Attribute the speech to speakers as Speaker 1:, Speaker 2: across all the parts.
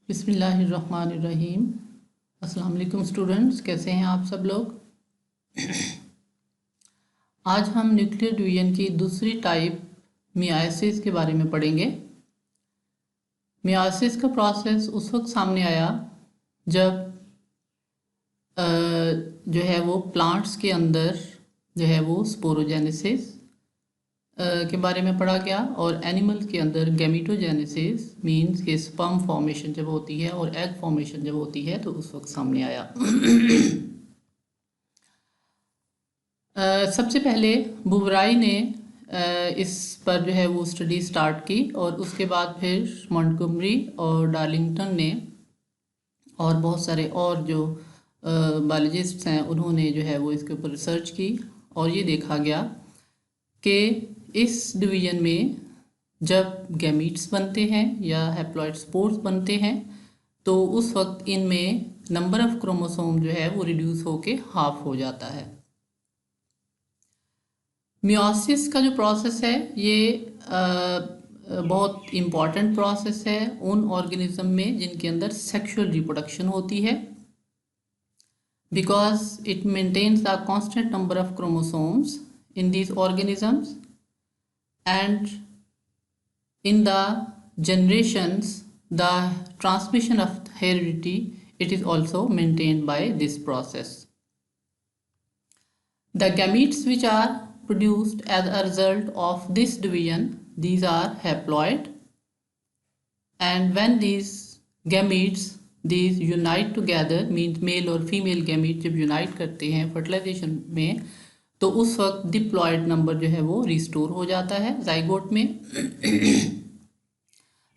Speaker 1: बिस्मिल्लाहिर्रहमानिर्रहीम। अस्सलाम वालेकुम स्टूडेंट्स, कैसे हैं आप सब लोग। आज हम न्यूक्लियर डिवीजन की दूसरी टाइप मियासिस के बारे में पढ़ेंगे। मियासिस का प्रोसेस उस वक्त सामने आया जब जो है वो प्लांट्स के अंदर जो है वो स्पोरोजेनेसिस के बारे में पढ़ा गया, और एनिमल्स के अंदर गैमीटोजेनेसिस मींस कि स्पर्म फॉर्मेशन जब होती है और एग फॉर्मेशन जब होती है तो उस वक्त सामने आया। सबसे पहले बुवराई ने इस पर जो है वो स्टडी स्टार्ट की, और उसके बाद फिर मॉन्टगोमरी और डार्लिंगटन ने और बहुत सारे और जो बायोलॉजिस्ट्स हैं उन्होंने जो है वो इसके ऊपर रिसर्च की, और ये देखा गया कि इस डिवीजन में जब गैमीट्स बनते हैं या हैप्लॉइड स्पोर्स बनते हैं तो उस वक्त इनमें नंबर ऑफ क्रोमोसोम जो है वो रिड्यूस होके हाफ हो जाता है। मियोसिस का जो प्रोसेस है ये बहुत इम्पॉर्टेंट प्रोसेस है उन ऑर्गेनिज्म में जिनके अंदर सेक्सुअल रिप्रोडक्शन होती है, because it maintains the constant number of chromosomes in these organisms, and in the generations the transmission of heredity it is also maintained by this process. The gametes which are produced as a result of this division, these are haploid, and when these gametes these unite together means male और female gametes जब unite करते हैं fertilization में तो उस वक्त diploid number जो है वो रिस्टोर हो जाता है जाइगोट में,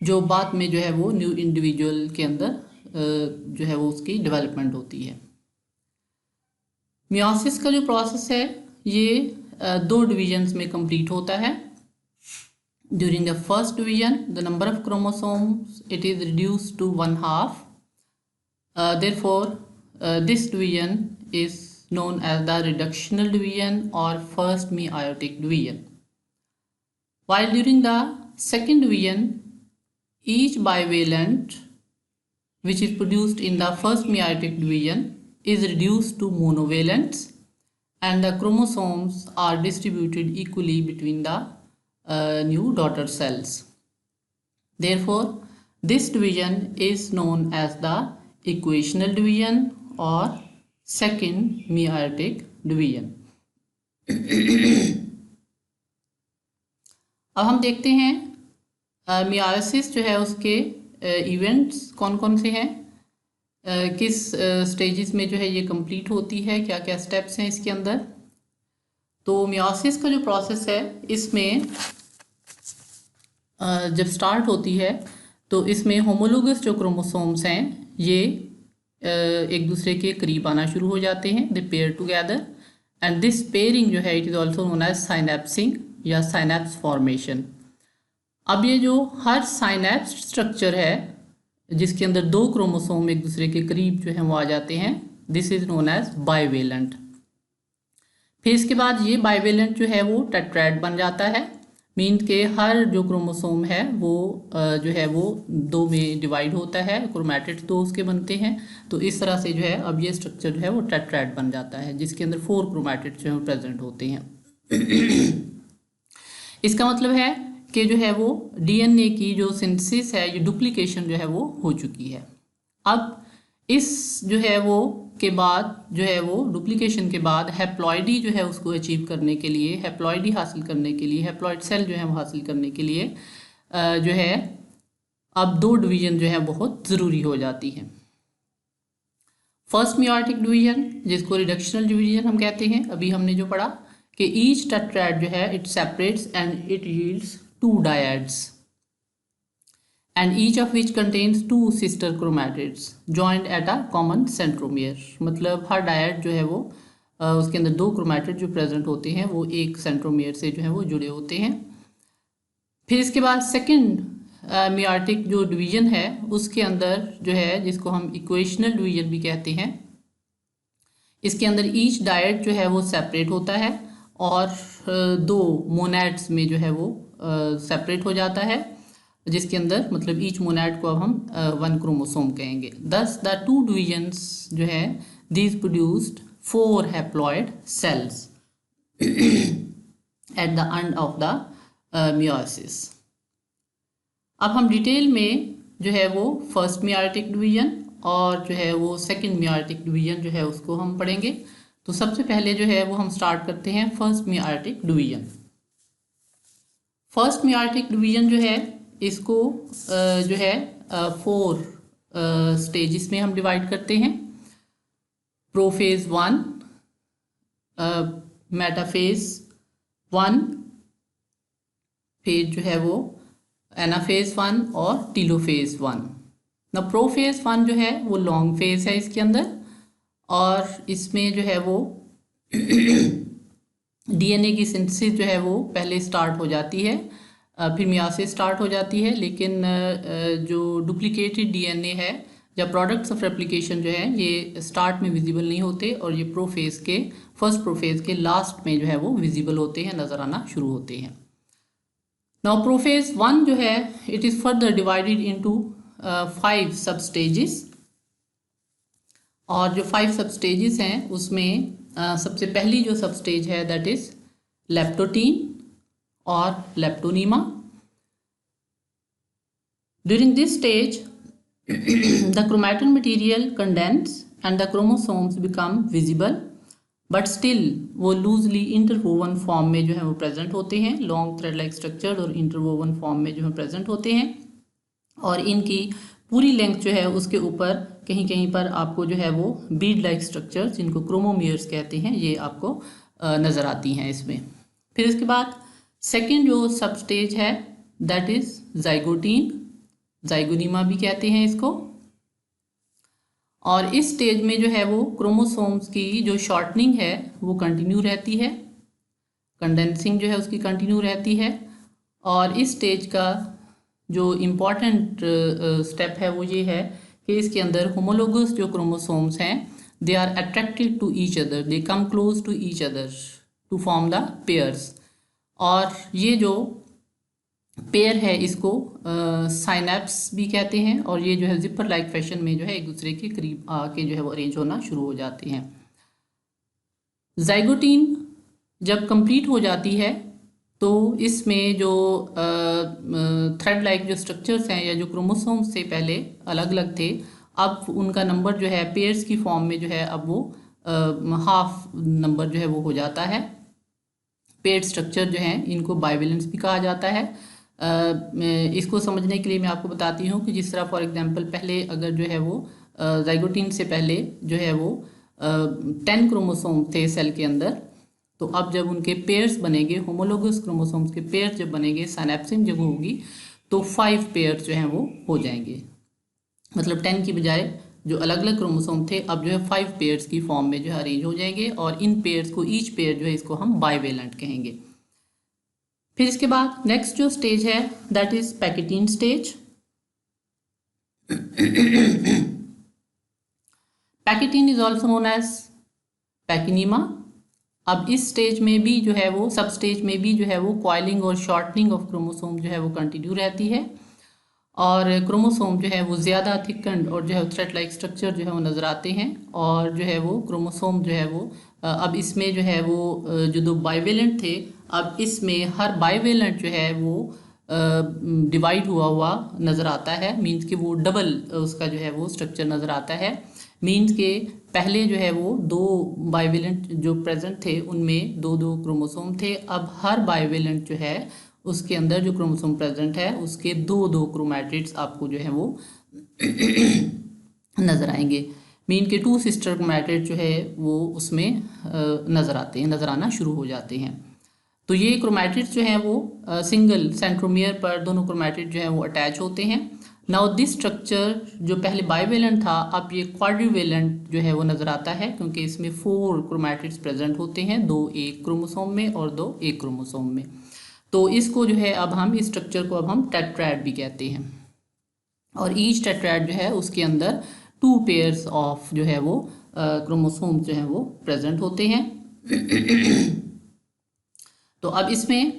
Speaker 1: जो बाद में जो है वो न्यू इंडिविजुअल के अंदर जो है वो उसकी डेवलपमेंट होती है। मियोसिस का जो प्रोसेस है ये दो डिविजन्स में कंप्लीट होता है। During the first division the number of chromosomes it is reduced to 1/2, therefore this division is known as the reductional division or first meiotic division. While during the second division, each bivalent which is produced in the first meiotic division is reduced to monovalents, and the chromosomes are distributed equally between the new daughter cells. Therefore, this division is known as the equational division or second meiotic division. अब हम देखते हैं myiasis जो है उसके events कौन कौन से हैं, किस स्टेजेस में जो है ये कंप्लीट होती है, क्या क्या स्टेप्स हैं इसके अंदर। तो मियासिस का जो प्रोसेस है इसमें जब स्टार्ट होती है तो इसमें होमोलोगस जो क्रोमोसोम्स हैं ये एक दूसरे के करीब आना शुरू हो जाते हैं, they pair together, and this pairing जो है it is also known as synapsing या साइनेप्स फॉर्मेशन। अब ये जो हर साइनेप्स स्ट्रक्चर है जिसके अंदर दो क्रोमोसोम एक दूसरे के करीब जो है वो आ जाते हैं, this is known as bivalent. फिर इसके बाद ये बाइवेलेंट जो है वो टेट्राड बन जाता है, मीन के हर जो क्रोमोसोम है वो जो है वो दो में डिवाइड होता है, क्रोमैटिड्स दो उसके बनते हैं। तो इस तरह से जो है अब ये स्ट्रक्चर जो है वो टेट्राड बन जाता है जिसके अंदर 4 क्रोमैटिड्स जो है प्रेजेंट होते हैं। इसका मतलब है कि जो है वो डीएनए की जो सिंथेसिस है, ये डुप्लीकेशन जो है वो हो चुकी है। अब इस जो है वो के बाद जो है वो डुप्लीकेशन के बाद हैप्लॉइडी जो है उसको अचीव करने के लिए, हैप्लॉइडी हासिल करने के लिए, हैप्लॉइड सेल जो है वो हासिल करने के लिए जो है अब दो डिवीजन जो है बहुत ज़रूरी हो जाती हैं। फर्स्ट मियोटिक डिवीजन जिसको रिडक्शनल डिवीजन हम कहते हैं, अभी हमने जो पढ़ा कि ईच टेट्राड जो है it separates and it yields 2 डायड्स and each of which contains 2 sister chromatids joined at a common centromere। मतलब हर डायड जो है वो उसके अंदर 2 क्रोमैटिड जो प्रेजेंट होते हैं वो एक सेंट्रोमियर से जो है वो जुड़े होते हैं। फिर इसके बाद सेकंड मियाटिक जो डिवीजन है उसके अंदर जो है जिसको हम इक्वेशनल डिवीजन भी कहते हैं, इसके अंदर ईच डायड जो है वो सेपरेट होता है और 2 मोनैड्स में जो है वो सेपरेट हो जाता है। जिसके अंदर मतलब ईच मोनैड को अब हम 1 क्रोमोसोम कहेंगे। दस द 2 डिवीजन्स जो है these produced 4 haploid cells at the end of the meiosis. अब हम डिटेल में जो है वो फर्स्ट मियोटिक डिवीजन और जो है वो सेकंड मियोटिक डिवीजन जो है उसको हम पढ़ेंगे। तो सबसे पहले जो है वो हम स्टार्ट करते हैं first meiotic division. First meiotic division जो है इसको जो है 4 स्टेजेस में हम डिवाइड करते हैं। प्रोफेज 1, मेटाफेज 1, फिर जो है वो एनाफेज 1 और टीलोफेज 1। ना प्रोफेज 1 जो है वो लॉन्ग फेज है इसके अंदर, और इसमें जो है वो डीएनए की सिंथेसिस जो है वो पहले स्टार्ट हो जाती है, फिर मियोसिस स्टार्ट हो जाती है। लेकिन जो डुप्लीकेटेड डीएनए है या प्रोडक्ट्स ऑफ रेप्लिकेशन जो है ये स्टार्ट में विजिबल नहीं होते, और ये प्रोफेज के फर्स्ट प्रोफेज के लास्ट में जो है वो विजिबल होते हैं, नज़र आना शुरू होते हैं। नाउ प्रोफेज 1 जो है it is further divided into 5 सब स्टेजेस, और जो 5 सब स्टेजेस हैं उसमें सबसे पहली जो सब स्टेज है दैट इज लेप्टोटीन और leptonema. During this stage the chromatin material condense and the chromosomes become visible, but still वो लूजली इंटरवोवन फॉर्म में जो है वो प्रेजेंट होते हैं। लॉन्ग थ्रेड लाइक स्ट्रक्चर और इंटरवोवन फॉर्म में जो है प्रेजेंट होते हैं, और इनकी पूरी लेंथ जो है उसके ऊपर कहीं कहीं पर आपको जो है वो बीड लाइक स्ट्रक्चर्स जिनको क्रोमोमियर्स कहते हैं ये आपको नज़र आती हैं इसमें। फिर इसके बाद सेकंड जो सब स्टेज है दैट इज़ जाइगोटीन, जाइगोनीमा भी कहते हैं इसको। और इस स्टेज में जो है वो क्रोमोसोम्स की जो शॉर्टनिंग है वो कंटिन्यू रहती है, कंडेंसिंग जो है उसकी कंटिन्यू रहती है। और इस स्टेज का जो इम्पॉर्टेंट स्टेप है वो ये है कि इसके अंदर होमोलोगस जो क्रोमोसोम्स हैं they are attracted to each other, they come close to each other to form the pairs. और ये जो पेयर है इसको साइनैप्स भी कहते हैं, और ये जो है जिपर लाइक फैशन में जो है एक दूसरे के करीब आके जो है वो अरेंज होना शुरू हो जाते हैं। जाइगोटीन जब कंप्लीट हो जाती है तो इसमें जो थ्रेड लाइक जो स्ट्रक्चर्स हैं या जो क्रोमोसोम्स से पहले अलग अलग थे, अब उनका नंबर जो है पेयर्स की फॉर्म में जो है अब वो हाफ नंबर जो है वो हो जाता है। पेयर्ड स्ट्रक्चर जो हैं इनको बाइवेलेंस भी कहा जाता है। इसको समझने के लिए मैं आपको बताती हूँ कि जिस तरह फॉर एग्जांपल पहले अगर जो है वो जाइगोटीन से पहले जो है वो 10 क्रोमोसोम थे सेल के अंदर, तो अब जब उनके पेयर्स बनेंगे, होमोलोगस क्रोमोसोम्स के पेयर्स जब बनेंगे, साइनेप्सिंग जब होगी तो 5 पेयर्स जो हैं वो हो जाएंगे। मतलब 10 की बजाय जो अलग अलग क्रोमोसोम थे अब जो है 5 पेयर्स की फॉर्म में जो है अरेंज हो जाएंगे, और इन पेयर्स को ईच पेयर जो है इसको हम बाइवेलेंट कहेंगे। फिर इसके बाद नेक्स्ट जो स्टेज है that is pachytene stage. Pachytene is also known as pachynema. अब इस स्टेज में भी जो है वो सब स्टेज में भी जो है वो कॉइलिंग और शॉर्टनिंग ऑफ क्रोमोसोम जो है वो कंटिन्यू रहती है, और क्रोमोसोम जो है वो ज़्यादा थिकंड और जो है थ्रेड लाइक स्ट्रक्चर जो है वो नज़र आते हैं, और जो है वो क्रोमोसोम जो है वो अब इसमें जो है वो जो 2 बाइवेलेंट थे अब इसमें हर बाइवेलेंट जो है वो डिवाइड हुआ नज़र आता है। मीन्स कि वो डबल उसका जो है वो स्ट्रक्चर नज़र आता है। मीन्स के पहले जो है वो 2 बाइवेलेंट जो प्रेजेंट थे उनमें 2-2 क्रोमोसोम थे, अब हर बाइवेलेंट जो है उसके अंदर जो क्रोमोसोम प्रेजेंट है उसके 2-2 क्रोमैटिड्स आपको जो है वो नज़र आएंगे। मीन के 2 सिस्टर क्रोमैटिड जो है वो उसमें नज़र आते हैं, नज़र आना शुरू हो जाते हैं। तो ये क्रोमैटिड्स जो हैं वो सिंगल सेंट्रोमियर पर दोनों क्रोमैटिड जो है वो अटैच होते हैं। नाउ दिस स्ट्रक्चर जो पहले बाइवेलेंट था अब ये क्वाड्रिवेलेंट जो है वो नज़र आता है, क्योंकि इसमें 4 क्रोमैटिड्स प्रेजेंट होते हैं, 2 एक क्रोमोसोम में और 2 एक क्रोमोसोम में। तो इसको जो है अब हम इस स्ट्रक्चर को अब हम टेट्राड भी कहते हैं, और ईच टेट्राड जो है उसके अंदर 2 पेयर्स ऑफ जो है वो क्रोमोसोम जो है वो प्रेजेंट होते हैं। तो अब इसमें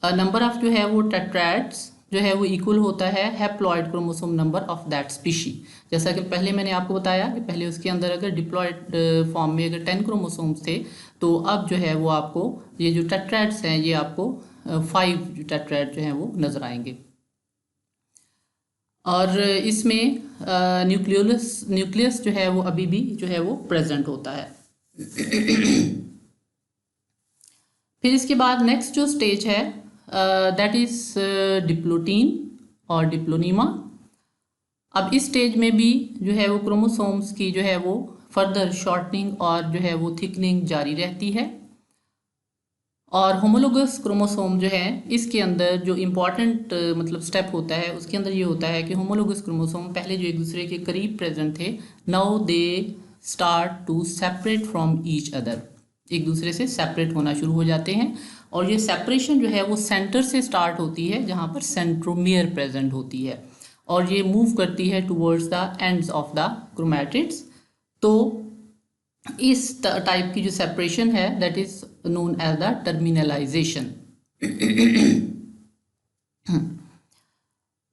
Speaker 1: नंबर ऑफ जो है वो टेट्राड्स जो है वो इक्वल होता है haploid chromosome number of that species. जैसा कि पहले मैंने आपको बताया कि पहले उसके अंदर अगर डिप्लॉइड फॉर्म में अगर 10 क्रोमोसोम्स थे, तो अब जो है वो आपको ये जो टेट्राइड्स हैं ये आपको 5 टेट्राइड जो हैं वो नज़र आएंगे। और इसमें न्यूक्लियस जो है वो अभी भी जो है वो प्रेजेंट होता है। फिर इसके बाद नेक्स्ट जो स्टेज है दैट इज डिप्लोटीन और डिप्लोनीमा। अब इस स्टेज में भी जो है वो क्रोमोसोम्स की जो है वो फर्दर शॉर्टनिंग और जो है वो थिकनिंग जारी रहती है। और होमोलोगस क्रोमोसोम जो है इसके अंदर जो इम्पॉर्टेंट मतलब स्टेप होता है उसके अंदर ये होता है कि होमोलोगस क्रोमोसोम पहले जो एक दूसरे के करीब प्रेजेंट थे, now they start to separate from each other, एक दूसरे से सेपरेट होना शुरू हो जाते हैं। और ये सेपरेशन जो है वो सेंटर से स्टार्ट होती है जहाँ पर सेंट्रोमियर प्रेजेंट होती है, और ये मूव करती है towards the ends of the chromatids. तो इस टाइप की जो सेपरेशन है that is known as the terminalisation.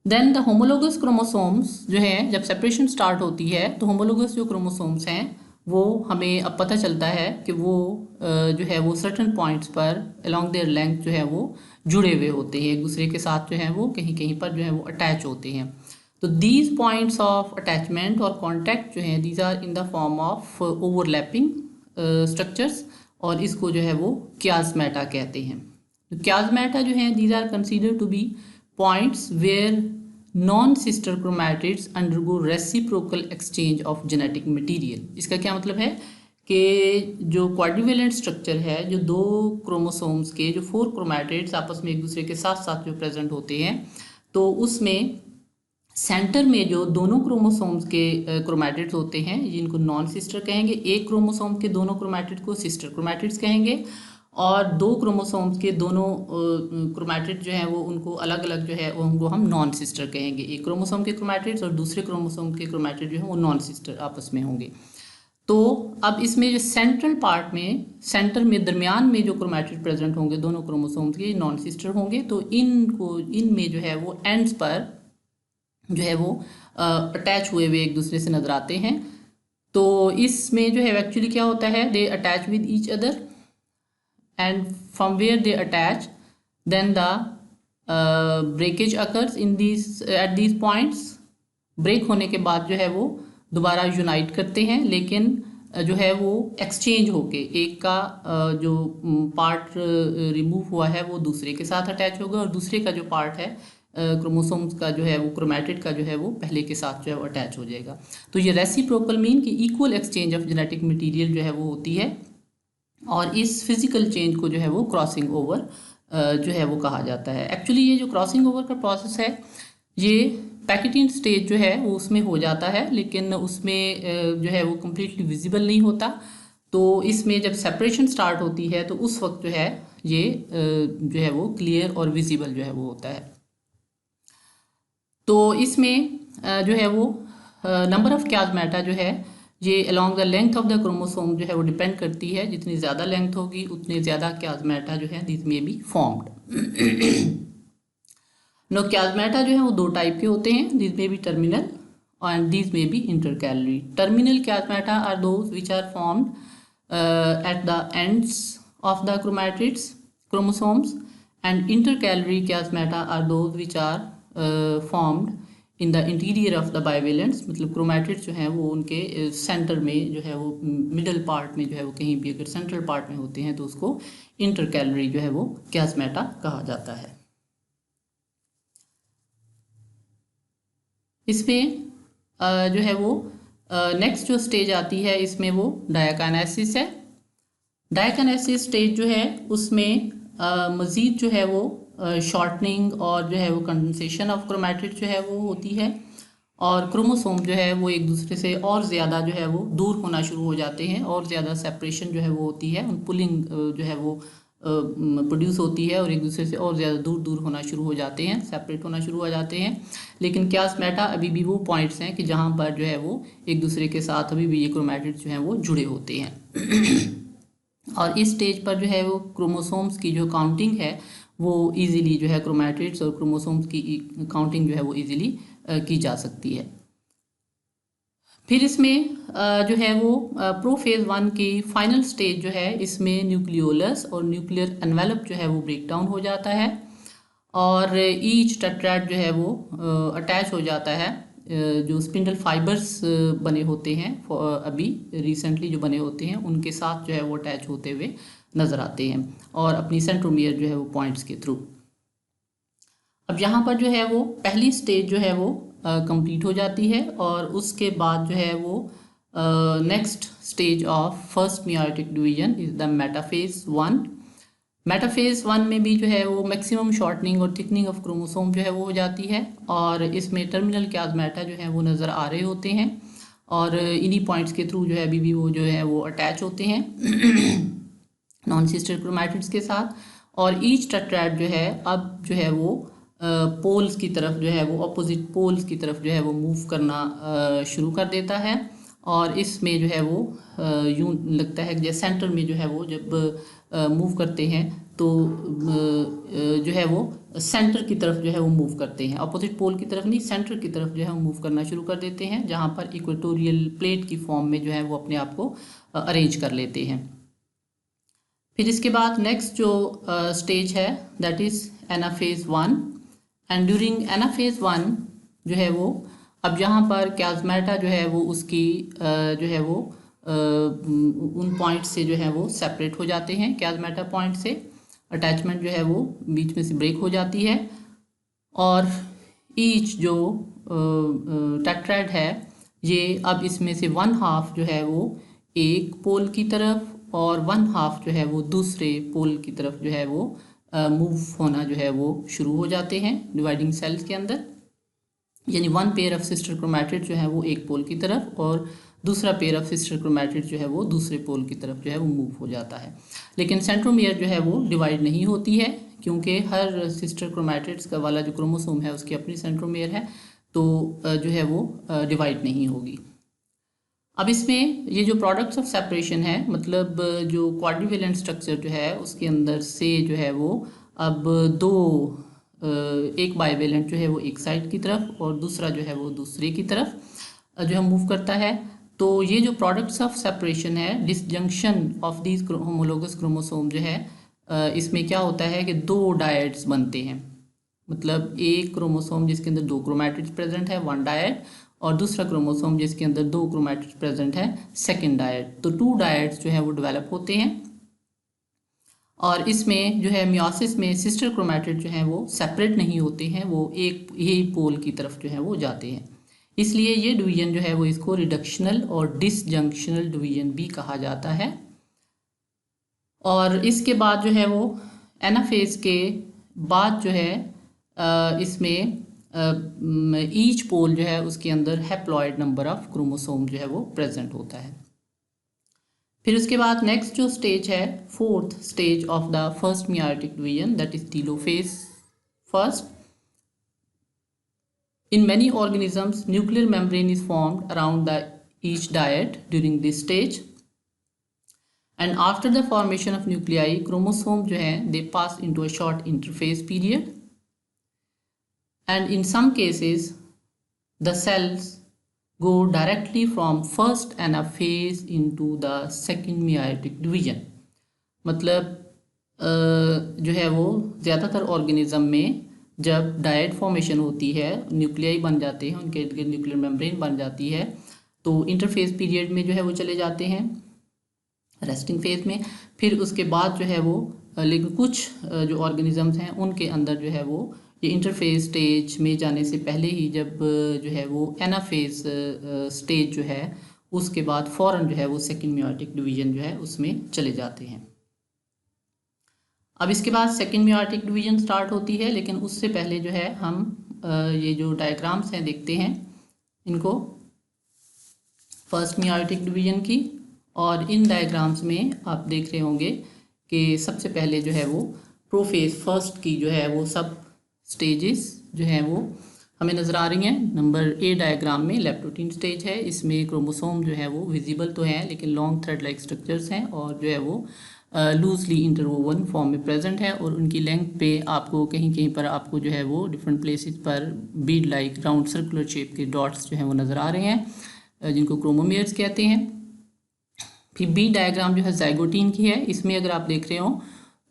Speaker 1: Then the homologous chromosomes जो है जब सेपरेशन स्टार्ट होती है तो होमोलोगस जो क्रोमोसोम्स हैं वो हमें अब पता चलता है कि वो जो है वो सर्टन पॉइंट्स पर अलोंग देयर लेंथ जो है वो जुड़े हुए होते हैं, एक दूसरे के साथ जो है वो कहीं कहीं पर जो है वो अटैच होते हैं। तो दीज पॉइंट्स ऑफ अटैचमेंट और कॉन्टैक्ट जो हैं these are in the form of overlapping structures, और इसको जो है वो क्याज़मेटा कहते हैं। तो क्याज़मेटा जो हैं these are considered to be points where non sister chromatids undergo reciprocal exchange of genetic material. इसका क्या मतलब है कि जो क्वाड्रिवेलेंट स्ट्रक्चर है, जो दो क्रोमोसोम्स के जो 4 क्रोमैटिड्स आपस में एक दूसरे के साथ साथ जो प्रेजेंट होते हैं, तो उसमें सेंटर में जो दोनों क्रोमोसोम्स के क्रोमैटिड्स होते हैं जिनको नॉन सिस्टर कहेंगे, एक क्रोमोसोम के दोनों क्रोमैटिड को सिस्टर क्रोमैटिड्स कहेंगे, और 2 क्रोमोसोम्स के दोनों क्रोमैटिड जो हैं वो उनको अलग अलग जो है उनको हम नॉन सिस्टर कहेंगे। एक क्रोमोसोम के क्रोमैटिड्स और दूसरे क्रोमोसोम के क्रोमैटिड जो है वो नॉन सिस्टर आपस में होंगे। तो अब इसमें जो सेंट्रल पार्ट में, सेंटर में दरमियान में जो क्रोमैटिड प्रेजेंट होंगे दोनों क्रोमोसोम्स के नॉन सिस्टर होंगे, तो इनमें जो है वो एंड्स पर जो है वो अटैच हुए हुए एक दूसरे से नजर आते हैं। तो इसमें जो है एक्चुअली क्या होता है, दे attach with each other and from where they attach then the breakage occurs in these at these points। Break होने के बाद जो है वो दोबारा यूनाइट करते हैं, लेकिन जो है वो एक्सचेंज होके एक का जो पार्ट रिमूव हुआ है वो दूसरे के साथ अटैच होगा, और दूसरे का जो पार्ट है क्रोमोसोम्स का जो है वो क्रोमैटिड का जो है वो पहले के साथ जो है वो अटैच हो जाएगा। तो ये रेसिप्रोकल मीन कि equal exchange of genetic material जो है वो होती है, और इस फिजिकल चेंज को जो है वो क्रॉसिंग ओवर जो है वो कहा जाता है। एक्चुअली ये जो क्रॉसिंग ओवर का प्रोसेस है ये पैकेटिन स्टेज जो है वो उसमें हो जाता है, लेकिन उसमें जो है वो कम्प्लीटली विजिबल नहीं होता। तो इसमें जब सेपरेशन स्टार्ट होती है तो उस वक्त जो है ये जो है वो क्लियर और विजिबल जो है वो होता है। तो इसमें जो है वो नंबर ऑफ क्याज़मेटा जो है ये along the length of the chromosome जो है वो डिपेंड करती है। जितनी ज़्यादा लेंथ होगी उतने ज़्यादा क्याज़मेटा जो है this may be formed. No क्याज़मेटा जो है वो 2 टाइप के होते हैं, this may be terminal and this may be intercalary. Terminal chiasmata are those which are formed at the ends of the chromatids chromosomes, and intercalary chiasmata are those which are formed in the interior of the bivalents. मतलब chromatids जो हैं वो उनके centre में जो है वो middle part में जो है वो कहीं भी अगर सेंट्रल पार्ट में होते हैं तो उसको इंटरकैलरी जो है वो क्याज़मेटा कहा जाता है। इसमें जो है वो नेक्स्ट जो स्टेज आती है इसमें वो डायाकाइनेसिस है। डायाकाइनेसिस स्टेज जो है उसमें मज़ीद जो है वो शॉर्टनिंग और जो है वो कंडेंसेशन ऑफ क्रोमैटिड जो है वो होती है, और क्रोमोसोम जो है वो एक दूसरे से और ज़्यादा जो है वो दूर होना शुरू हो जाते हैं, और ज़्यादा सेपरेशन जो है वो होती है, पुलिंग जो है वो प्रोड्यूस होती है और एक दूसरे से और ज़्यादा दूर दूर होना शुरू हो जाते हैं, सेपरेट होना शुरू हो जाते हैं। लेकिन क्याज़मेटा अभी भी वो पॉइंट्स हैं कि जहाँ पर जो है वो एक दूसरे के साथ अभी भी ये क्रोमैटिड जो हैं वो जुड़े होते हैं। और इस स्टेज पर जो है वो क्रोमोसोम्स की जो काउंटिंग है वो इजीली जो है क्रोमैटिड्स और क्रोमोसोम्स की काउंटिंग जो है वो इजीली की जा सकती है। फिर इसमें जो है वो प्रोफेज 1 की फाइनल स्टेज जो है, इसमें न्यूक्लियोलस और न्यूक्लियर एनवेलप जो है वो ब्रेक डाउन हो जाता है और ईच टेट्राड जो है वो अटैच हो जाता है। जो स्पिंडल फाइबर्स बने होते हैं अभी रिसेंटली जो बने होते हैं उनके साथ जो है वो अटैच होते हुए नज़र आते हैं और अपनी सेंट्रोमियर जो है वो पॉइंट्स के थ्रू। अब यहाँ पर जो है वो पहली स्टेज जो है वो कंप्लीट हो जाती है और उसके बाद जो है वो next stage of first meiotic division is the metaphase 1। Metaphase 1 में भी जो है वो मैक्सिमम शॉर्टनिंग और थिकनिंग ऑफ क्रोमोसोम जो है वो हो जाती है और इसमें टर्मिनल क्याज़मेटा जो है वो नज़र आ रहे होते हैं और इन्हीं पॉइंट्स के थ्रू जो है अभी भी वो जो है वो अटैच होते हैं नॉन सिस्टर क्रोमैटिड्स के साथ। और ईच टेट्राड जो है अब जो है वो पोल्स की तरफ जो है वो अपोजिट पोल्स की तरफ जो है वो मूव करना शुरू कर देता है और इसमें जो है वो यूं लगता है कि जैसे सेंटर में जो है वो जब मूव करते हैं तो जो है वो सेंटर की तरफ जो है वो मूव करते हैं, अपोजिट पोल की तरफ नहीं, सेंटर की तरफ जो है वो मूव करना शुरू कर देते हैं जहाँ पर इक्वेटोरियल प्लेट की फॉर्म में जो है वो अपने आप को अरेंज कर लेते हैं। फिर इसके बाद नेक्स्ट जो स्टेज है that is anaphase 1 and during anaphase 1 जो है वो अब यहाँ पर क्याज़मेटा जो है वो उसकी जो है वो उन पॉइंट से जो है वो सेपरेट हो जाते हैं, क्याज़मेटा पॉइंट से अटैचमेंट जो है वो बीच में से ब्रेक हो जाती है और ईच जो टेट्राड है ये अब इसमें से 1/2 जो है वो एक पोल की तरफ और 1/2 जो है वो दूसरे पोल की तरफ जो है वो मूव होना जो है वो शुरू हो जाते हैं डिवाइडिंग सेल्स के अंदर। यानी one pair of sister chromatid जो है वो एक पोल की तरफ और दूसरा पेयर ऑफ सिस्टर क्रोमैटिड जो है वो दूसरे पोल की तरफ जो है वो मूव हो जाता है। लेकिन सेंट्रोमियर जो है वो डिवाइड नहीं होती है क्योंकि हर सिस्टर क्रोमैटिड्स का वाला जो क्रोमोसोम है उसकी अपनी सेंट्रोमियर है, तो जो है वो डिवाइड नहीं होगी। अब इसमें ये जो प्रोडक्ट्स ऑफ सेपरेशन है, मतलब जो क्वाड्रिवेलेंट स्ट्रक्चर जो है उसके अंदर से जो है वो अब दो एक बाइवेलेंट जो है वो एक साइड की तरफ और दूसरा जो है वो दूसरे की तरफ जो है मूव करता है। तो ये जो प्रोडक्ट्स ऑफ सेपरेशन है, disjunction of these homologous chromosome जो है इसमें क्या होता है कि दो डायड्स बनते हैं, मतलब एक क्रोमोसोम जिसके अंदर दो क्रोमैटिड्स प्रेजेंट है वन डायड और दूसरा क्रोमोसोम जिसके अंदर दो क्रोमैटिड्स प्रेजेंट है सेकेंड डायड। तो टू डायड्स जो है वो डेवलप होते हैं और इसमें जो है मियोसिस में सिस्टर क्रोमैटिड जो है वो सेपरेट नहीं होते हैं, वो एक ही पोल की तरफ जो है वो जाते हैं। इसलिए ये डिवीजन जो है वो इसको रिडक्शनल और डिसजंक्शनल डिवीजन भी कहा जाता है। और इसके बाद जो है वो एनाफेज के बाद जो है इसमें ईच पोल जो है उसके अंदर हैप्लॉइड नंबर ऑफ क्रोमोसोम जो है वो प्रेजेंट होता है। फिर उसके बाद नेक्स्ट जो स्टेज है, fourth stage of the first meiotic division, that is telophase first. In many organisms, nuclear membrane is formed around each dyad during this stage. And after the formation of nuclei, chromosome जो है they pass into a short interphase period. And in some cases, the cells go directly from first anaphase into the second meiotic division. मतलब जो है वो ज़्यादातर organism में जब died formation होती है, न्यूक्लियाई बन जाते हैं, उनके इर्द गिर्द न्यूक्लियर मेम्ब्रेन बन जाती है, तो इंटरफेज पीरियड में जो है वो चले जाते हैं रेस्टिंग फेज में। फिर उसके बाद जो है वो लेकिन कुछ जो ऑर्गेनिजम्स हैं उनके अंदर जो है वो ये इंटरफेज स्टेज में जाने से पहले ही जब जो है वो एनाफेज स्टेज जो है उसके बाद फ़ौरन जो है वो सेकेंड मियोटिक डिवीजन जो है उसमें चले जाते हैं। अब इसके बाद सेकेंड मियोटिक डिवीजन स्टार्ट होती है, लेकिन उससे पहले जो है हम ये जो डायग्राम्स हैं देखते हैं इनको फर्स्ट मियोटिक डिवीजन की। और इन डायग्राम्स में आप देख रहे होंगे कि सबसे पहले जो है वो प्रोफेज फर्स्ट की जो है वो सब स्टेजेस जो हैं वो हमें नज़र आ रही हैं। नंबर ए डायग्राम में लेप्टोटीन स्टेज है, इसमें क्रोमोसोम जो है वो विजिबल तो है लेकिन लॉन्ग थ्रेड लाइक स्ट्रक्चर्स हैं और जो है वो लूजली इंटरवोवन फॉर्म में प्रेजेंट है और उनकी लेंथ पे आपको कहीं कहीं पर आपको जो है वो डिफरेंट प्लेसेस पर Beed like round circular shape के डॉट्स जो है वो नज़र आ रहे हैं, जिनको क्रोमोमेयर्स कहते हैं। फिर बी डायग्राम जो है जाइगोटीन की है। इसमें अगर आप देख रहे हो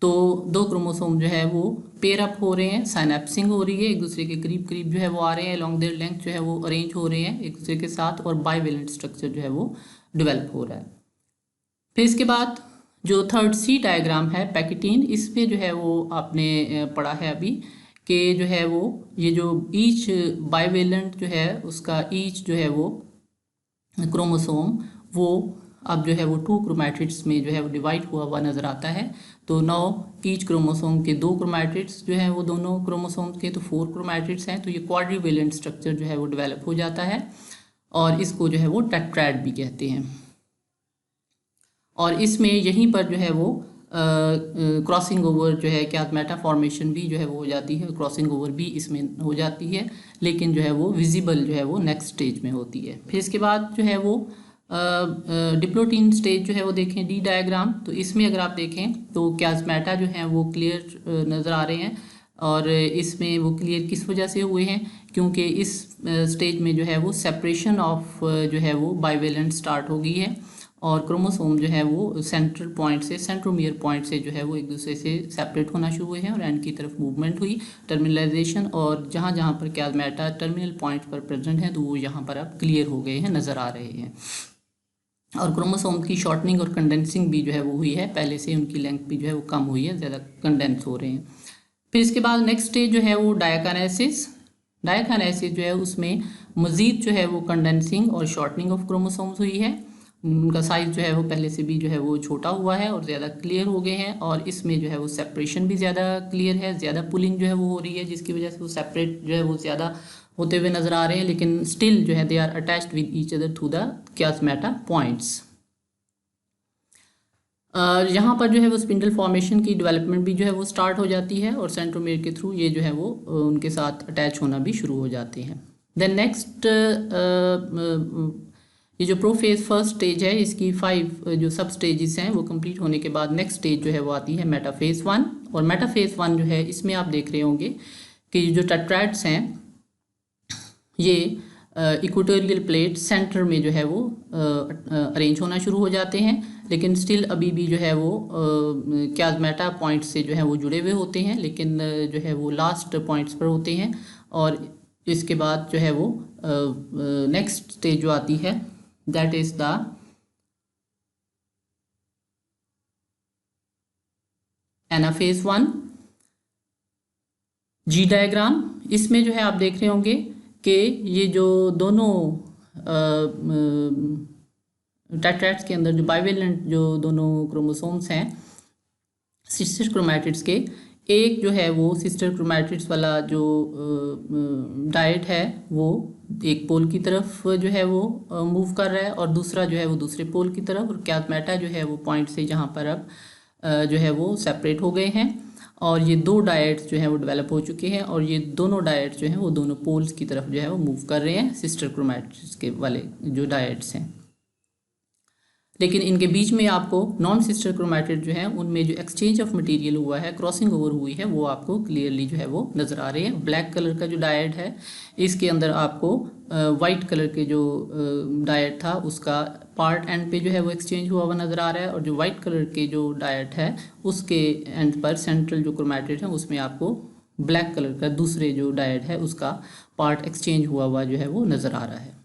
Speaker 1: तो दो क्रोमोसोम जो है वो पेयर अप हो रहे हैं, साइनेप्सिंग हो रही है, एक दूसरे के करीब करीब जो है वो आ रहे हैं, लॉन्ग देयर लेंथ जो है वो अरेंज हो रहे हैं एक दूसरे के साथ, और बाइवेलेंट स्ट्रक्चर जो है वो डेवलप हो रहा है। फिर इसके बाद जो थर्ड सी डायग्राम है पैकेटीन, इसमें जो है वो आपने पढ़ा है अभी कि जो है वो ये जो ईच बाइवेलेंट जो है उसका ईच जो है वो क्रोमोसोम वो अब जो है वो 2 क्रोमैटिड्स में जो है वो डिवाइड हुआ हुआ नज़र आता है। तो 9 ईच क्रोमोसोम के 2 क्रोमैटिड्स जो है वो दोनों क्रोमोसोम के तो 4 क्रोमैटिड्स हैं, तो ये क्वाड्रिवेलेंट स्ट्रक्चर जो है वो डेवलप हो जाता है और इसको जो है वो टेट्राड भी कहते हैं। और इसमें यहीं पर जो है वो क्रॉसिंग ओवर जो है क्याथमेटा फॉर्मेशन भी जो है वो हो जाती है, क्रॉसिंग ओवर भी इसमें हो जाती है, लेकिन जो है वो विजिबल जो है वो नेक्स्ट स्टेज में होती है। फिर इसके बाद जो है वो डिप्लोटीन स्टेज जो है वो देखें डी डायग्राम, तो इसमें अगर आप देखें तो क्याथमेटा जो है वो क्लियर नज़र आ रहे हैं, और इसमें वो क्लियर किस वजह से हुए हैं, क्योंकि इस स्टेज में जो है वो सेपरेशन ऑफ जो है वो बाइवेलेंट स्टार्ट हो गई है और क्रोमोसोम जो है वो सेंट्रल पॉइंट से, सेंट्रोमियर पॉइंट से जो है वो एक दूसरे से सेपरेट होना शुरू हुए हैं और एंड की तरफ मूवमेंट हुई, टर्मिनलाइजेशन, और जहाँ जहाँ पर क्याथमेटा टर्मिनल पॉइंट पर प्रेजेंट हैं तो वो यहाँ पर अब क्लियर हो गए हैं, नज़र आ रहे हैं। और क्रोमोसोम की शॉर्टनिंग और कंडेंसिंग भी जो है वो हुई है, पहले से उनकी लेंथ भी जो है वो कम हुई है, ज़्यादा कंडेंस हो रहे हैं। फिर इसके बाद नेक्स्ट स्टेज जो है वो डायकानेसिस। डायकानेसिस जो है उसमें मज़ीद जो है वो कंडेंसिंग और शॉर्टनिंग ऑफ क्रोमोसोम्स हुई है, उनका साइज़ जो है वो पहले से भी जो है वो छोटा हुआ है और ज़्यादा क्लियर हो गए हैं, और इसमें जो है वो सेपरेशन भी ज़्यादा क्लियर है, ज़्यादा पुलिंग जो है वो हो रही है, जिसकी वजह से वो सेपरेट जो है वो ज़्यादा होते हुए नज़र आ रहे हैं, लेकिन स्टिल जो है they are attached with each other through the chiasmata points. यहाँ पर जो है वो स्पिंडल फॉर्मेशन की डेवलपमेंट भी जो है वो स्टार्ट हो जाती है और सेंट्रोमेयर के थ्रू ये जो है वो उनके साथ अटैच होना भी शुरू हो जाते हैं। देन नेक्स्ट ये जो प्रोफेज फर्स्ट स्टेज है, इसकी 5 जो सब स्टेजेस हैं वो कंप्लीट होने के बाद नेक्स्ट स्टेज जो है वो आती है मेटाफेज 1। और मेटाफेज 1 जो है इसमें आप देख रहे होंगे कि जो टेट्राड्स हैं ये इक्वेटोरियल प्लेट सेंटर में जो है वो अरेंज होना शुरू हो जाते हैं, लेकिन स्टिल अभी भी जो है वो क्याथमेटा पॉइंट से जो है वो जुड़े हुए होते हैं, लेकिन जो है वो लास्ट पॉइंट्स पर होते हैं। और इसके बाद जो है वो नेक्स्ट स्टेज जो आती है दैट इज़ द एनाफेज 1 जी डायग्राम। इसमें जो है आप देख रहे होंगे कि ये जो दोनों टेट्राड्स के अंदर जो बाइवेलेंट जो दोनों क्रोमोसोम्स हैं सिस्टर क्रोमैटिड्स के, एक जो है वो सिस्टर क्रोमैटिड्स वाला जो डाइट है वो एक पोल की तरफ जो है वो मूव कर रहा है और दूसरा जो है वो दूसरे पोल की तरफ, और क्याथमेटा जो है वो पॉइंट से जहाँ पर अब जो है वो सेपरेट हो गए हैं और ये 2 डायट्स जो हैं वो डेवलप हो चुके हैं और ये दोनों डायट्स जो हैं वो दोनों पोल्स की तरफ जो है वो मूव कर रहे हैं सिस्टर क्रोमैटिड्स के वाले जो डायट्स हैं। लेकिन इनके बीच में आपको नॉन सिस्टर क्रोमैटिड जो है उनमें जो एक्सचेंज ऑफ मटेरियल हुआ है, क्रॉसिंग ओवर हुई है, वो आपको क्लियरली जो है वो नज़र आ रही है। ब्लैक कलर का जो डायट है इसके अंदर आपको वाइट कलर के जो डायट था उसका पार्ट एंड पे जो है वो एक्सचेंज हुआ हुआ नज़र आ रहा है, और जो वाइट कलर के जो डायट है उसके एंड पर सेंट्रल जो क्रोमैटिड है उसमें आपको ब्लैक कलर का दूसरे जो डायट है उसका पार्ट एक्सचेंज हुआ हुआ जो है वो नज़र आ रहा है।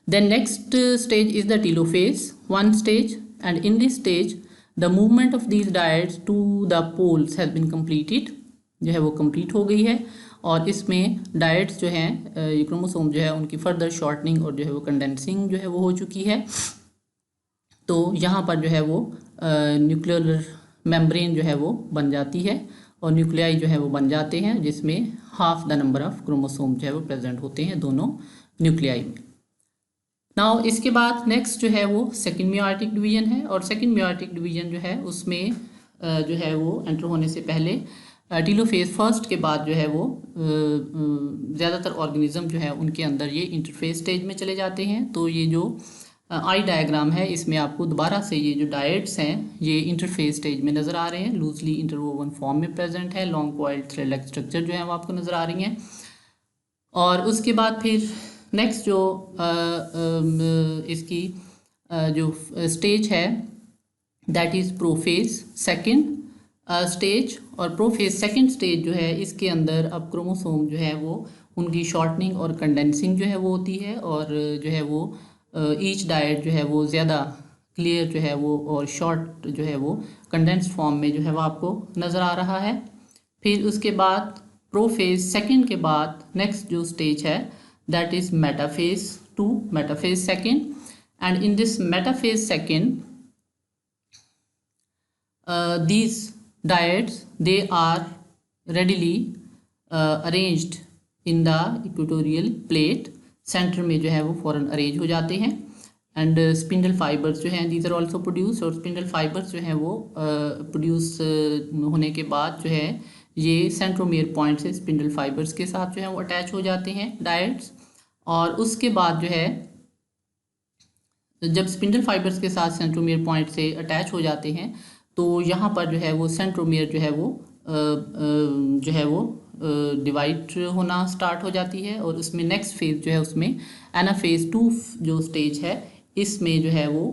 Speaker 1: Then next stage is the telophase 1 stage, and in this stage the movement of these diodes to the poles has been completed, जो है वो complete हो गई है और इसमें डायट्स जो हैं ये क्रोमोसोम जो है उनकी फर्दर शॉर्टनिंग और जो है वो कंडेंसिंग जो है वो हो चुकी है। तो यहाँ पर जो है वो न्यूक्लियर मेम्ब्रेन जो है वो बन जाती है और न्यूक्लियाई जो है वो बन जाते हैं, जिसमें half the number of chromosome जो है वो प्रेजेंट होते हैं दोनों न्यूक्लियाई में। नाउ इसके बाद नेक्स्ट जो है वो सेकेंड मियोटिक डिवीजन है, और सेकेंड मियोटिक डिवीजन जो है उसमें जो है वो एंटर होने से पहले टीलोफेज फर्स्ट के बाद जो है वो ज़्यादातर ऑर्गेनिज्म जो है उनके अंदर ये इंटरफेज स्टेज में चले जाते हैं। तो ये जो आई डायग्राम है, इसमें आपको दोबारा से ये जो डायट्स हैं ये इंटरफेस स्टेज में नज़र आ रहे हैं, लूजली इंटरवोवन फॉर्म में प्रेजेंट है, long coiled thread like structure जो है वो आपको नज़र आ रही हैं। और उसके बाद फिर नेक्स्ट जो इसकी जो स्टेज है that is prophase second stage. और प्रोफेज सेकंड स्टेज जो है इसके अंदर अब क्रोमोसोम जो है वो उनकी शॉर्टनिंग और कंडेंसिंग जो है वो होती है, और जो है वो ईच डाइट जो है वो ज़्यादा क्लियर जो है वो और शॉर्ट जो है वो कंडेंस्ड फॉर्म में जो है वो आपको नज़र आ रहा है। फिर उसके बाद प्रोफेज सेकंड के बाद नेक्स्ट जो स्टेज है that is metaphase two, metaphase second. And in this metaphase second these diets they are readily arranged in the equatorial plate, centre में जो है वो फ़ौरन अरेंज हो जाते हैं। एंड स्पिंडल फाइबर्स जो हैं दीज आर ऑल्सो प्रोड्यूस, और स्पिंडल फाइबर्स जो हैं वो प्रोड्यूस होने के बाद जो है ये सेंट्रोमियर पॉइंट से स्पिंडल फाइबर्स के साथ जो है वो अटैच हो जाते हैं डायट्स। और उसके बाद जो है जब स्पिंडल फाइबर्स के साथ सेंट्रोमियर पॉइंट से अटैच हो जाते हैं तो यहाँ पर जो है वो सेंट्रोमियर जो है वो डिवाइड होना स्टार्ट हो जाती है। और उसमें नेक्स्ट फेज जो है उसमें एनाफेज टू जो स्टेज है इसमें जो है वो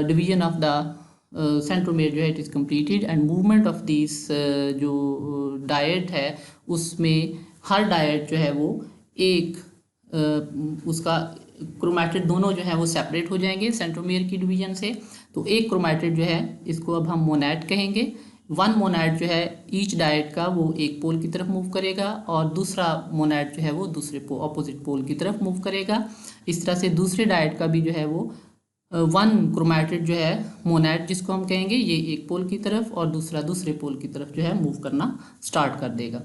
Speaker 1: डिवीजन ऑफ द सेंट्रोमियर जो है it is completed and movement of this जो डाइट है उसमें हर डाइट जो है वो एक उसका क्रोमैटिड दोनों जो है वो सेपरेट हो जाएंगे सेंट्रोमियर की डिवीजन से। तो एक क्रोमैटिड जो है इसको अब हम मोनैड कहेंगे। वन मोनैड जो है ईच डाइट का वो एक पोल की तरफ मूव करेगा और दूसरा मोनैड जो है वो दूसरे ऑपोजिट पोल की तरफ मूव करेगा। इस तरह से दूसरे डाइट का भी जो है वो वन क्रोमैटिड जो है मोनैड जिसको हम कहेंगे ये एक पोल की तरफ और दूसरा दूसरे पोल की तरफ जो है मूव करना स्टार्ट कर देगा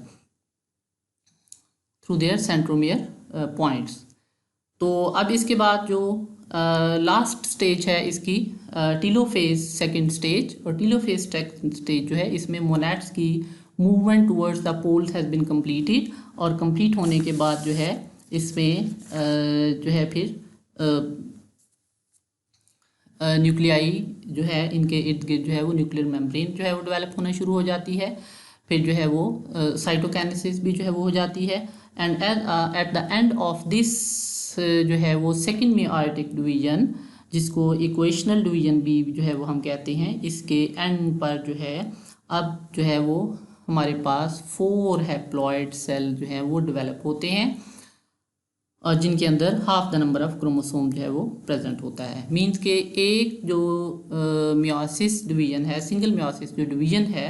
Speaker 1: थ्रू देयर सेंट्रोमियर पॉइंट्स। तो अब इसके बाद जो लास्ट स्टेज है इसकी टीलोफेज सेकंड स्टेज, और टीलोफेज सेकंड स्टेज जो है इसमें मोनैड्स की movement towards the poles has been completed, और कंप्लीट होने के बाद जो है इसमें जो है फिर न्यूक्लियाई जो है इनके इर्द गिर्द जो है वो न्यूक्लियर मेम्ब्रेन जो है वो डेवलप होना शुरू हो जाती है। फिर जो है वो साइटोकाइनेसिस भी जो है वो हो जाती है। And at the end of this जो है वो सेकेंड मेयोटिक डिवीजन जिसको इक्वेशनल डिवीजन भी जो है वो हम कहते हैं, इसके एंड पर जो है अब जो है वो हमारे पास 4 हैप्लॉइड सेल जो है वो डेवलप होते हैं और जिनके अंदर half the number of chromosome जो है वो प्रेजेंट होता है। मींस के एक जो मियोसिस डिवीजन है, सिंगल मियोसिस जो डिवीजन है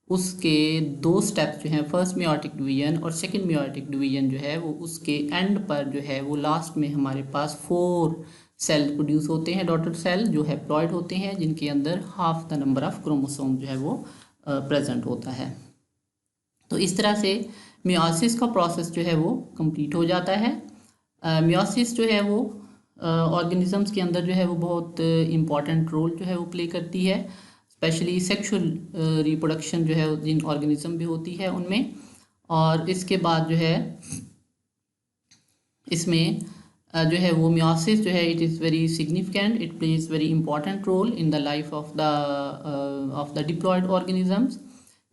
Speaker 1: उसके 2 स्टेप्स जो हैं फर्स्ट मियोटिक डिवीजन और सेकंड मियोटिक डिवीजन जो है वो उसके एंड पर जो है वो लास्ट में हमारे पास 4 सेल प्रोड्यूस होते हैं, डॉटर सेल जो हैप्लॉइड होते हैं जिनके अंदर half the number of chromosome जो है वो प्रेजेंट होता है। तो इस तरह से मियोसिस का प्रोसेस जो है वो कंप्लीट हो जाता है। मियोसिस जो है वो ऑर्गेनिजम्स के अंदर जो है वो बहुत इम्पॉर्टेंट रोल जो है वो प्ले करती है, स्पेशली सेक्सुअल रिप्रोडक्शन जो है जिन ऑर्गेनिज्म भी होती है उनमें। और इसके बाद जो है इसमें जो है वो मियोसिस जो है it is very significant, it plays very important role in the life of the diploid organisms,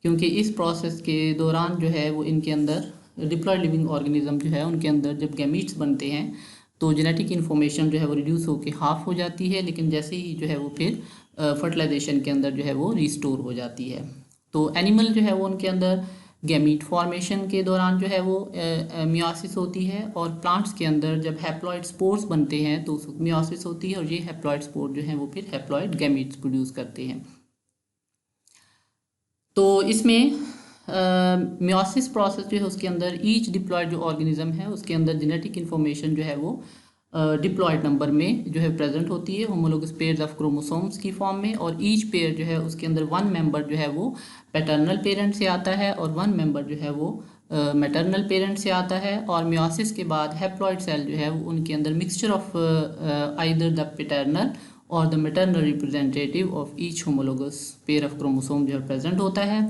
Speaker 1: क्योंकि इस प्रोसेस के दौरान जो है वो इनके अंदर डिप्लॉयड लिविंग ऑर्गेनिज्म जो है उनके अंदर जब गैमीट्स बनते हैं तो जेनेटिक इन्फॉर्मेशन जो है वो रिड्यूस होकर हाफ हो जाती है, लेकिन जैसे ही जो है वो फिर फर्टिलाइजेशन के अंदर जो है वो रिस्टोर हो जाती है। तो एनिमल जो है वो उनके अंदर गैमीट फॉर्मेशन के दौरान जो है वो मियोसिस होती है, और प्लांट्स के अंदर जब हैप्लॉइड स्पोर्स बनते हैं तो मियोसिस होती है, और ये हैप्लॉइड स्पोर जो है वो फिर हैप्लॉइड गैमीट्स प्रोड्यूस करते हैं। तो इसमें मियोसिस प्रोसेस जो है उसके अंदर ईच डिप्लॉयड जो ऑर्गेनिज्म है उसके अंदर जेनेटिक इन्फॉर्मेशन जो है वो डिप्लॉयड नंबर में जो है प्रेजेंट होती है होमोलोगस पेयर्स ऑफ क्रोमोसोम्स की फॉर्म में, और ईच पेयर जो है उसके अंदर 1 मेंबर जो है वो पैटर्नल पेरेंट से आता है और 1 मेंबर जो है वो मैटरनल पेरेंट से आता है। और मियोसिस के बाद हैप्लॉइड सेल जो है वो उनके अंदर mixture of either the paternal और the maternal representative of each homologous pair of chromosome जो है प्रेजेंट होता है।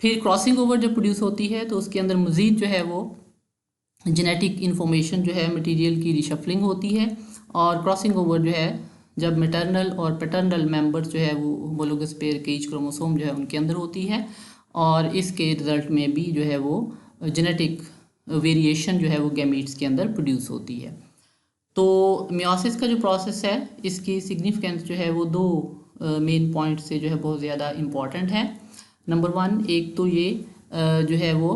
Speaker 1: फिर क्रॉसिंग ओवर जब प्रोड्यूस होती है तो उसके अंदर मज़ीद जो है वो जेनेटिक इन्फॉर्मेशन जो है मटेरियल की रिशफलिंग होती है, और क्रॉसिंग ओवर जो है जब मैटरनल और पैटर्नल मेंबर्स जो है वो होमोलोगस पेयर के ईच क्रोमोसोम जो है उनके अंदर होती है, और इसके रिजल्ट में भी जो है वो जेनेटिक वेरिएशन जो है वो गैमीट्स के अंदर प्रोड्यूस होती है। तो मियोसिस का जो प्रोसेस है इसकी सिग्निफिकेंस जो है वो दो मेन पॉइंट से जो है बहुत ज़्यादा इम्पॉर्टेंट है। नंबर वन, एक तो ये जो है वो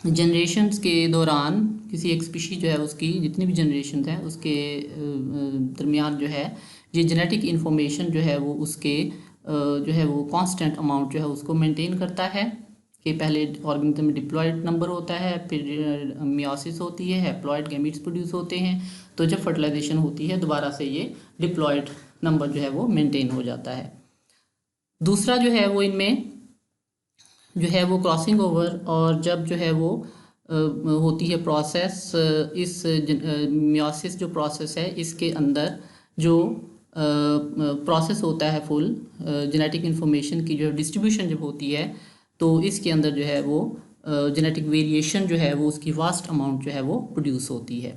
Speaker 1: जनरेशन्स के दौरान किसी एक स्पीशीज जो है उसकी जितनी भी जनरेशन हैं उसके दरमियान जो है ये जेनेटिक इन्फॉर्मेशन जो है वो उसके जो है वो कांस्टेंट अमाउंट जो है उसको मेंटेन करता है कि पहले ऑर्गेनिज्म में डिप्लॉयड नंबर होता है, फिर मियोसिस होती है, हैप्लॉयड गैमीट्स प्रोड्यूस होते हैं, तो जब फर्टिलाइजेशन होती है दोबारा से ये डिप्लॉयड नंबर जो है वो मेंटेन हो जाता है। दूसरा जो है वो इनमें जो है वो क्रॉसिंग ओवर, और जब जो है वो होती है प्रोसेस, इस मियोसिस जो प्रोसेस है इसके अंदर जो प्रोसेस होता है फुल जेनेटिक इन्फॉर्मेशन की जो डिस्ट्रीब्यूशन जब होती है तो इसके अंदर जो है वो जेनेटिक वेरिएशन जो है वो उसकी वास्ट अमाउंट जो है वो प्रोड्यूस होती है।